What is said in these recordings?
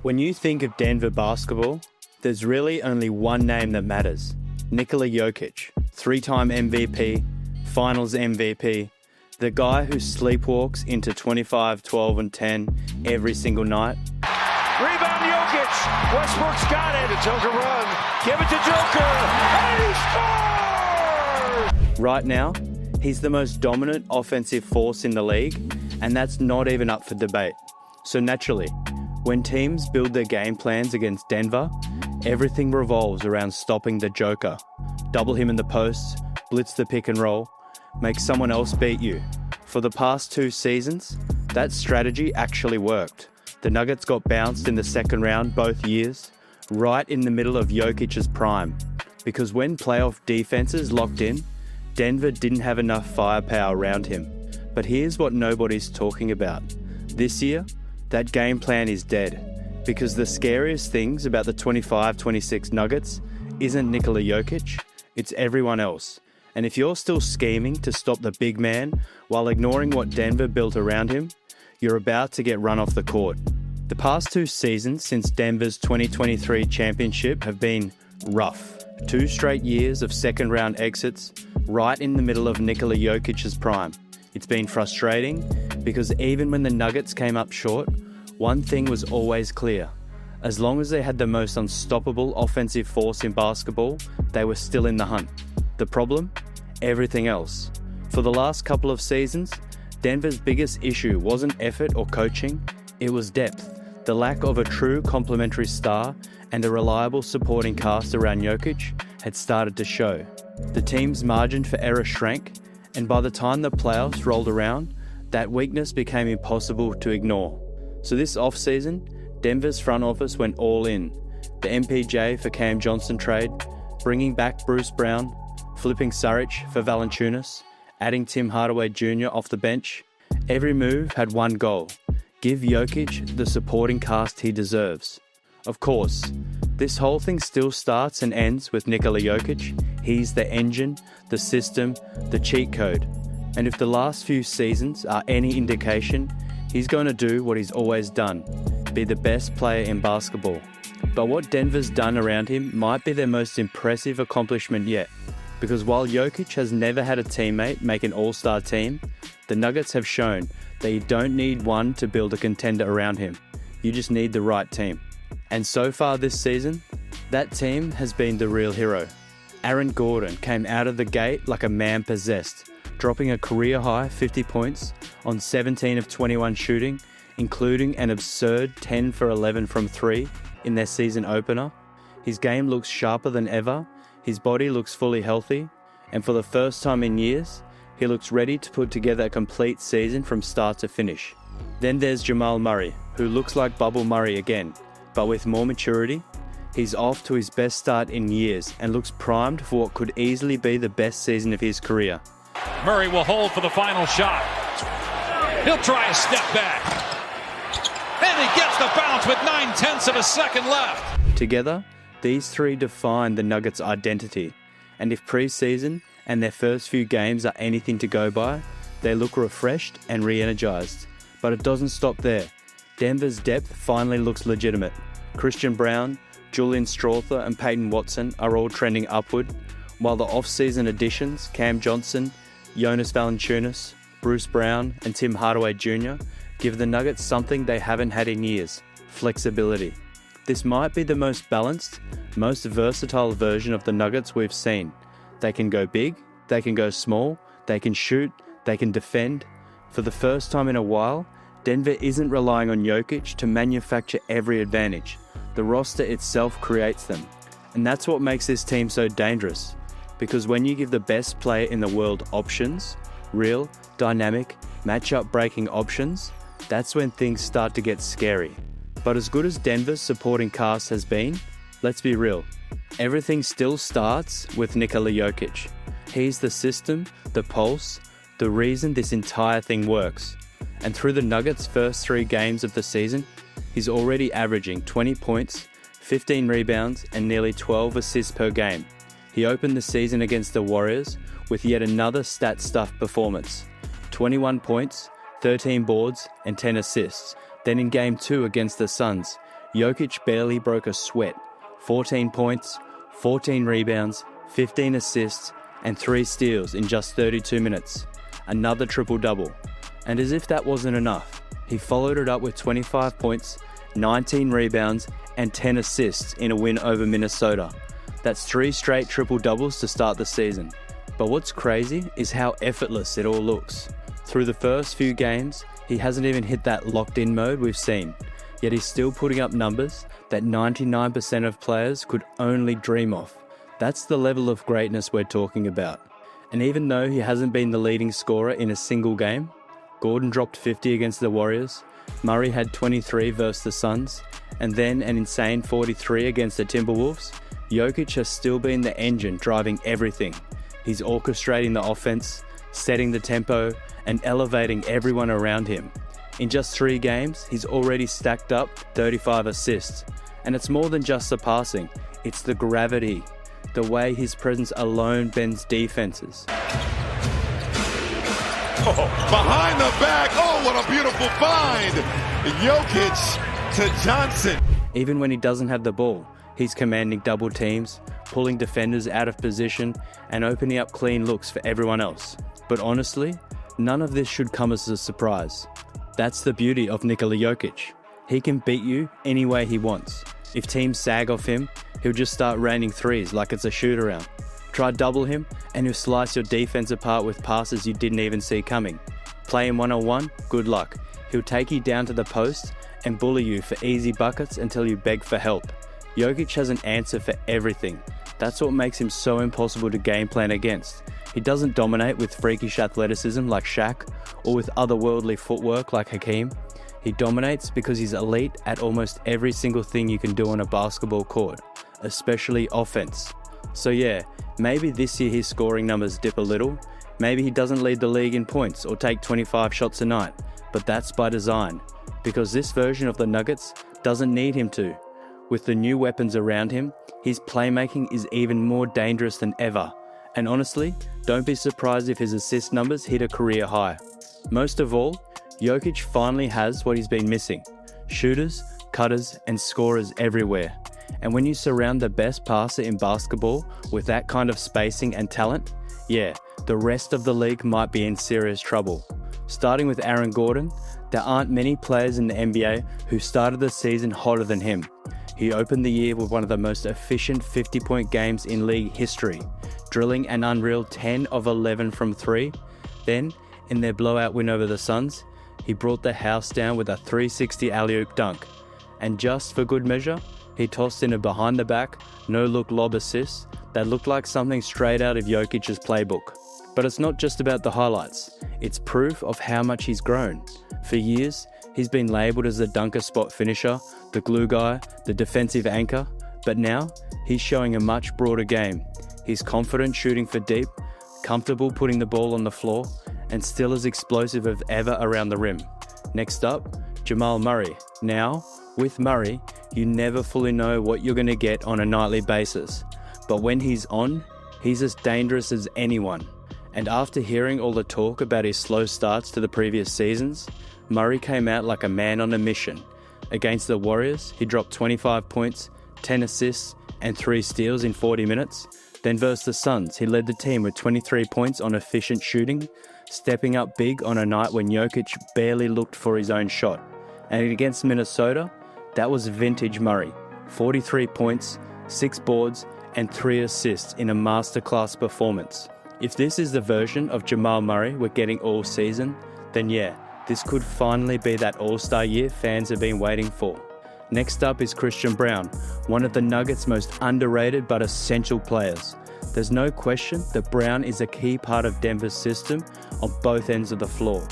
When you think of Denver basketball, there's really only one name that matters. Nikola Jokic, 3-time MVP, Finals MVP, the guy who sleepwalks into 25, 12 and 10 every single night. Rebound Jokic, Westbrook's got it. A Joker run, give it to Joker, and he scores! Right now, he's the most dominant offensive force in the league, and that's not even up for debate. So naturally, when teams build their game plans against Denver, everything revolves around stopping the Joker. Double him in the post, blitz the pick and roll, make someone else beat you. For the past 2 seasons, that strategy actually worked. The Nuggets got bounced in the second round both years, right in the middle of Jokic's prime. Because when playoff defenses locked in, Denver didn't have enough firepower around him. But here's what nobody's talking about. This year, that game plan is dead. Because the scariest things about the 25-26 Nuggets isn't Nikola Jokic, it's everyone else. And if you're still scheming to stop the big man while ignoring what Denver built around him, you're about to get run off the court. The past 2 seasons since Denver's 2023 championship have been rough. 2 straight years of second-round exits, right in the middle of Nikola Jokic's prime. It's been frustrating because even when the Nuggets came up short, one thing was always clear. As long as they had the most unstoppable offensive force in basketball, they were still in the hunt. The problem? Everything else. For the last couple of seasons, Denver's biggest issue wasn't effort or coaching, it was depth. The lack of a true complementary star and a reliable supporting cast around Jokic had started to show. The team's margin for error shrank, and by the time the playoffs rolled around, that weakness became impossible to ignore. So this offseason, Denver's front office went all in. The MPJ for Cam Johnson trade, bringing back Bruce Braun, flipping Scariest for Valančiūnas, adding Tim Hardaway Jr. off the bench. Every move had one goal: give Jokic the supporting cast he deserves. Of course, this whole thing still starts and ends with Nikola Jokic. He's the engine, the system, the cheat code. And if the last few seasons are any indication, he's going to do what he's always done: be the best player in basketball. But what Denver's done around him might be their most impressive accomplishment yet. Because while Jokic has never had a teammate make an all-star team, the Nuggets have shown that you don't need one to build a contender around him. You just need the right team. And so far this season, that team has been the real hero. Aaron Gordon came out of the gate like a man possessed, dropping a career-high 50 points on 17 of 21 shooting, including an absurd 10 for 11 from 3 in their season opener. His game looks sharper than ever, his body looks fully healthy, and for the first time in years, he looks ready to put together a complete season from start to finish. Then there's Jamal Murray, who looks like Bubble Murray again, but with more maturity. He's off to his best start in years and looks primed for what could easily be the best season of his career. Murray will hold for the final shot. He'll try a step back. And he gets the bounce with 9/10 of a second left. Together, these 3 define the Nuggets' identity. And if preseason and their first few games are anything to go by, they look refreshed and re-energized. But it doesn't stop there. Denver's depth finally looks legitimate. Christian Braun, Julian Strawther and Peyton Watson are all trending upward, while the off-season additions, Cam Johnson, Jonas Valančiūnas, Bruce Braun and Tim Hardaway Jr. give the Nuggets something they haven't had in years: flexibility. This might be the most balanced, most versatile version of the Nuggets we've seen. They can go big, they can go small, they can shoot, they can defend. For the first time in a while, Denver isn't relying on Jokic to manufacture every advantage. The roster itself creates them. And that's what makes this team so dangerous. Because when you give the best player in the world options, real, dynamic, matchup-breaking options, that's when things start to get scary. But as good as Denver's supporting cast has been, let's be real, everything still starts with Nikola Jokic. He's the system, the pulse, the reason this entire thing works. And through the Nuggets' first 3 games of the season, he's already averaging 20 points, 15 rebounds, and nearly 12 assists per game. He opened the season against the Warriors with yet another stat-stuffed performance: 21 points, 13 boards, and 10 assists. Then in Game 2 against the Suns, Jokic barely broke a sweat. 14 points, 14 rebounds, 15 assists, and 3 steals in just 32 minutes. Another triple-double. And as if that wasn't enough, he followed it up with 25 points, 19 rebounds, and 10 assists in a win over Minnesota. That's 3 straight triple-doubles to start the season. But what's crazy is how effortless it all looks. Through the first few games, he hasn't even hit that locked-in mode we've seen, yet he's still putting up numbers that 99% of players could only dream of. That's the level of greatness we're talking about. And even though he hasn't been the leading scorer in a single game, Gordon dropped 50 against the Warriors, Murray had 23 versus the Suns, and then an insane 43 against the Timberwolves, Jokic has still been the engine driving everything. He's orchestrating the offense, setting the tempo, and elevating everyone around him. In just 3 games, he's already stacked up 35 assists. And it's more than just the passing, it's the gravity, the way his presence alone bends defenses. Behind the back, oh, what a beautiful find! Jokic to Johnson. Even when he doesn't have the ball, he's commanding double teams, pulling defenders out of position, and opening up clean looks for everyone else. But honestly, none of this should come as a surprise. That's the beauty of Nikola Jokic. He can beat you any way he wants. If teams sag off him, he'll just start raining threes like it's a shoot-around. Try double him, and he'll slice your defense apart with passes you didn't even see coming. Play him one-on-one, good luck. He'll take you down to the post and bully you for easy buckets until you beg for help. Jokic has an answer for everything. That's what makes him so impossible to game plan against. He doesn't dominate with freakish athleticism like Shaq or with otherworldly footwork like Hakeem. He dominates because he's elite at almost every single thing you can do on a basketball court, especially offense. So yeah, maybe this year his scoring numbers dip a little. Maybe he doesn't lead the league in points or take 25 shots a night, but that's by design, because this version of the Nuggets doesn't need him to. With the new weapons around him, his playmaking is even more dangerous than ever. And honestly, don't be surprised if his assist numbers hit a career high. Most of all, Jokic finally has what he's been missing: shooters, cutters, and scorers everywhere. And when you surround the best passer in basketball with that kind of spacing and talent, yeah, the rest of the league might be in serious trouble. Starting with Aaron Gordon, there aren't many players in the NBA who started the season hotter than him. He opened the year with one of the most efficient 50-point games in league history, drilling an unreal 10 of 11 from 3. Then, in their blowout win over the Suns, he brought the house down with a 360 alley-oop dunk. And just for good measure, he tossed in a behind-the-back, no-look lob assist that looked like something straight out of Jokic's playbook. But it's not just about the highlights, it's proof of how much he's grown. For years, he's been labelled as the dunker spot finisher, the glue guy, the defensive anchor, but now he's showing a much broader game. He's confident shooting for deep, comfortable putting the ball on the floor, and still as explosive as ever around the rim. Next up, Jamal Murray. Now, with Murray, you never fully know what you're going to get on a nightly basis. But when he's on, he's as dangerous as anyone. And after hearing all the talk about his slow starts to the previous seasons, Murray came out like a man on a mission. Against the Warriors, he dropped 25 points, 10 assists, and 3 steals in 40 minutes. Then versus the Suns, he led the team with 23 points on efficient shooting, stepping up big on a night when Jokic barely looked for his own shot. And against Minnesota, that was vintage Murray. 43 points, 6 boards, and 3 assists in a masterclass performance. If this is the version of Jamal Murray we're getting all season, then yeah, this could finally be that all-star year fans have been waiting for. Next up is Christian Braun, one of the Nuggets' most underrated but essential players. There's no question that Braun is a key part of Denver's system on both ends of the floor.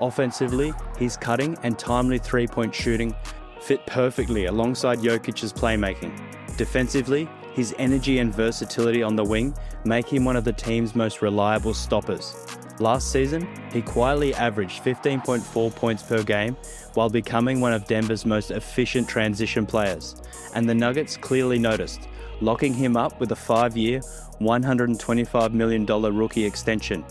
Offensively, his cutting and timely three-point shooting fit perfectly alongside Jokic's playmaking. Defensively, his energy and versatility on the wing make him one of the team's most reliable stoppers. Last season, he quietly averaged 15.4 points per game while becoming one of Denver's most efficient transition players, and the Nuggets clearly noticed, locking him up with a 5-year, $125 million rookie extension.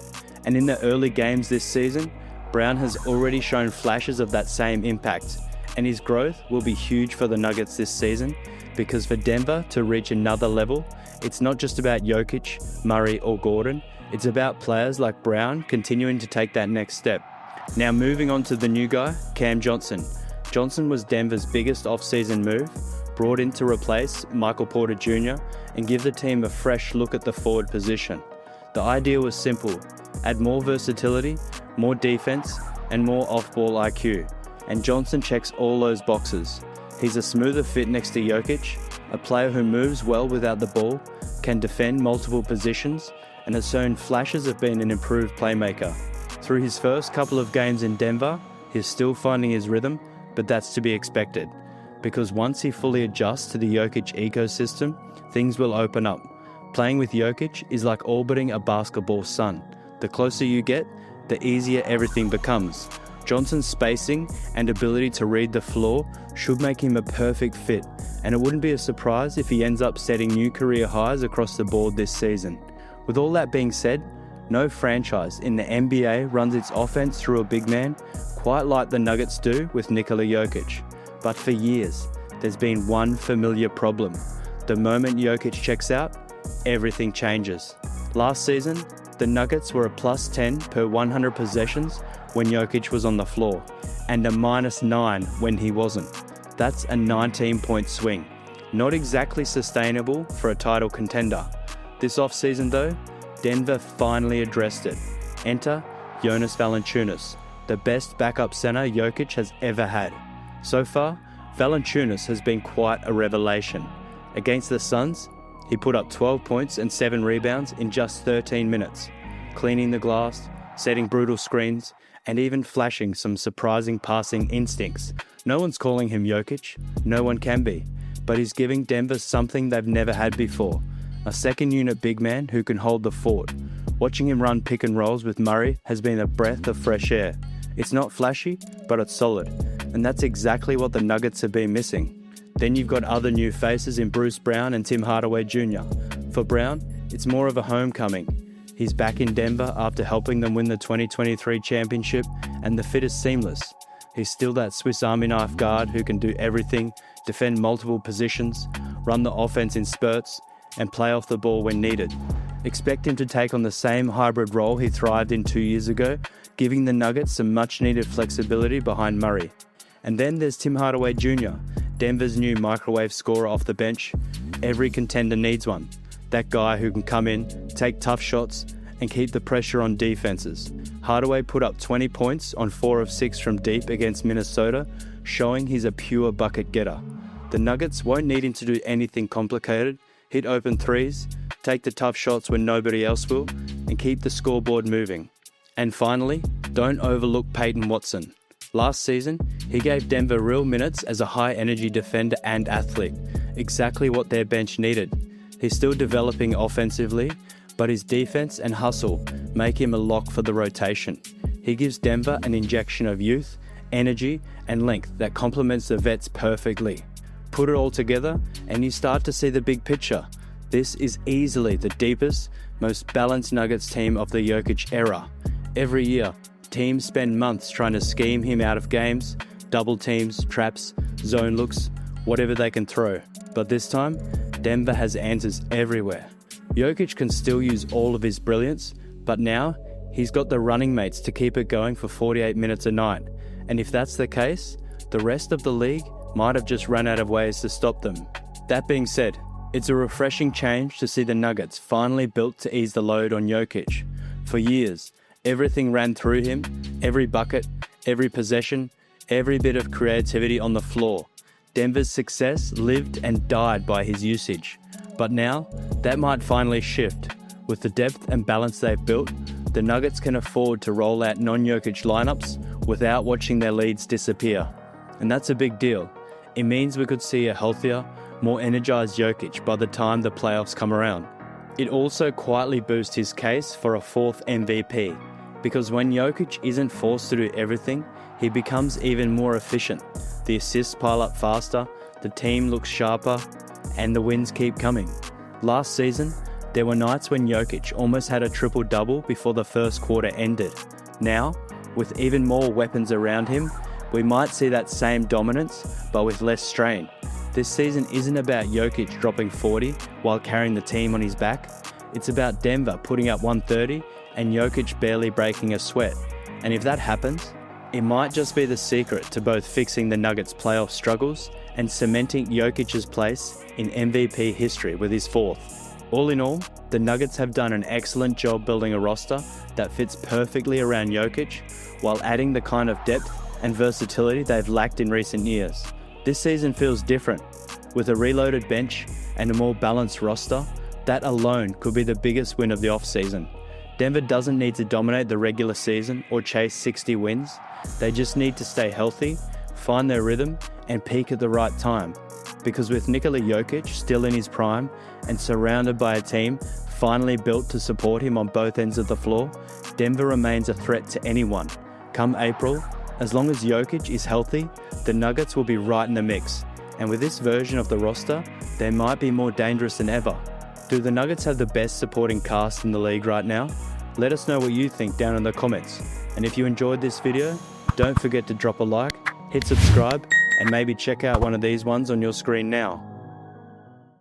And in the early games this season, Braun has already shown flashes of that same impact, and his growth will be huge for the Nuggets this season, because for Denver to reach another level, it's not just about Jokic, Murray or Gordon, it's about players like Braun continuing to take that next step. Now moving on to the new guy, Cam Johnson. Johnson was Denver's biggest off-season move, brought in to replace Michael Porter Jr. and give the team a fresh look at the forward position. The idea was simple: add more versatility, more defense, and more off-ball IQ. And Johnson checks all those boxes. He's a smoother fit next to Jokic, a player who moves well without the ball, can defend multiple positions, and has shown flashes of being an improved playmaker. Through his first couple of games in Denver, he's still finding his rhythm, but that's to be expected. Because once he fully adjusts to the Jokic ecosystem, things will open up. Playing with Jokic is like orbiting a basketball sun. The closer you get, the easier everything becomes. Johnson's spacing and ability to read the floor should make him a perfect fit, and it wouldn't be a surprise if he ends up setting new career highs across the board this season. With all that being said, no franchise in the NBA runs its offense through a big man quite like the Nuggets do with Nikola Jokic. But for years, there's been one familiar problem. The moment Jokic checks out, everything changes. Last season, the Nuggets were a plus 10 per 100 possessions when Jokic was on the floor, and a minus 9 when he wasn't. That's a 19-point swing. Not exactly sustainable for a title contender. This offseason though, Denver finally addressed it. Enter Jonas Valančiūnas, the best backup center Jokic has ever had. So far, Valančiūnas has been quite a revelation. Against the Suns, he put up 12 points and 7 rebounds in just 13 minutes, cleaning the glass, setting brutal screens, and even flashing some surprising passing instincts. No one's calling him Jokic, no one can be, but he's giving Denver something they've never had before, a second-unit big man who can hold the fort. Watching him run pick and rolls with Murray has been a breath of fresh air. It's not flashy, but it's solid, and that's exactly what the Nuggets have been missing. Then you've got other new faces in Bruce Brown and Tim Hardaway Jr. For Brown, it's more of a homecoming. He's back in Denver after helping them win the 2023 championship, and the fit is seamless. He's still that Swiss Army knife guard who can do everything, defend multiple positions, run the offense in spurts, and play off the ball when needed. Expect him to take on the same hybrid role he thrived in 2 years ago, giving the Nuggets some much-needed flexibility behind Murray. And then there's Tim Hardaway Jr., Denver's new microwave scorer off the bench. Every contender needs one. That guy who can come in, take tough shots, and keep the pressure on defenses. Hardaway put up 20 points on 4 of 6 from deep against Minnesota, showing he's a pure bucket getter. The Nuggets won't need him to do anything complicated, hit open threes, take the tough shots when nobody else will, and keep the scoreboard moving. And finally, don't overlook Peyton Watson. Last season, he gave Denver real minutes as a high-energy defender and athlete, exactly what their bench needed. He's still developing offensively, but his defense and hustle make him a lock for the rotation. He gives Denver an injection of youth, energy, and length that complements the vets perfectly. Put it all together, and you start to see the big picture. This is easily the deepest, most balanced Nuggets team of the Jokic era. Every year, teams spend months trying to scheme him out of games, double teams, traps, zone looks, whatever they can throw. But this time, Denver has answers everywhere. Jokic can still use all of his brilliance, but now he's got the running mates to keep it going for 48 minutes a night. And if that's the case, the rest of the league might have just run out of ways to stop them. That being said, it's a refreshing change to see the Nuggets finally built to ease the load on Jokic. For years, everything ran through him, every bucket, every possession, every bit of creativity on the floor. Denver's success lived and died by his usage. But now, that might finally shift. With the depth and balance they've built, the Nuggets can afford to roll out non-Jokic lineups without watching their leads disappear. And that's a big deal. It means we could see a healthier, more energized Jokic by the time the playoffs come around. It also quietly boosts his case for a 4th MVP, because when Jokic isn't forced to do everything, he becomes even more efficient. The assists pile up faster, the team looks sharper, and the wins keep coming. Last season, there were nights when Jokic almost had a triple-double before the first quarter ended. Now, with even more weapons around him, We might see that same dominance, but with less strain. This season isn't about Jokic dropping 40 while carrying the team on his back. It's about Denver putting up 130 and Jokic barely breaking a sweat. And if that happens, it might just be the secret to both fixing the Nuggets' playoff struggles and cementing Jokic's place in MVP history with his 4th. All in all, the Nuggets have done an excellent job building a roster that fits perfectly around Jokic while adding the kind of depth and versatility they've lacked in recent years. This season feels different. With a reloaded bench and a more balanced roster, that alone could be the biggest win of the offseason. Denver doesn't need to dominate the regular season or chase 60 wins. They just need to stay healthy, find their rhythm, and peak at the right time. Because with Nikola Jokic still in his prime and surrounded by a team finally built to support him on both ends of the floor, Denver remains a threat to anyone. Come April, as long as Jokic is healthy, the Nuggets will be right in the mix. And with this version of the roster, they might be more dangerous than ever. Do the Nuggets have the best supporting cast in the league right now? Let us know what you think down in the comments. And if you enjoyed this video, don't forget to drop a like, hit subscribe, and maybe check out one of these ones on your screen now.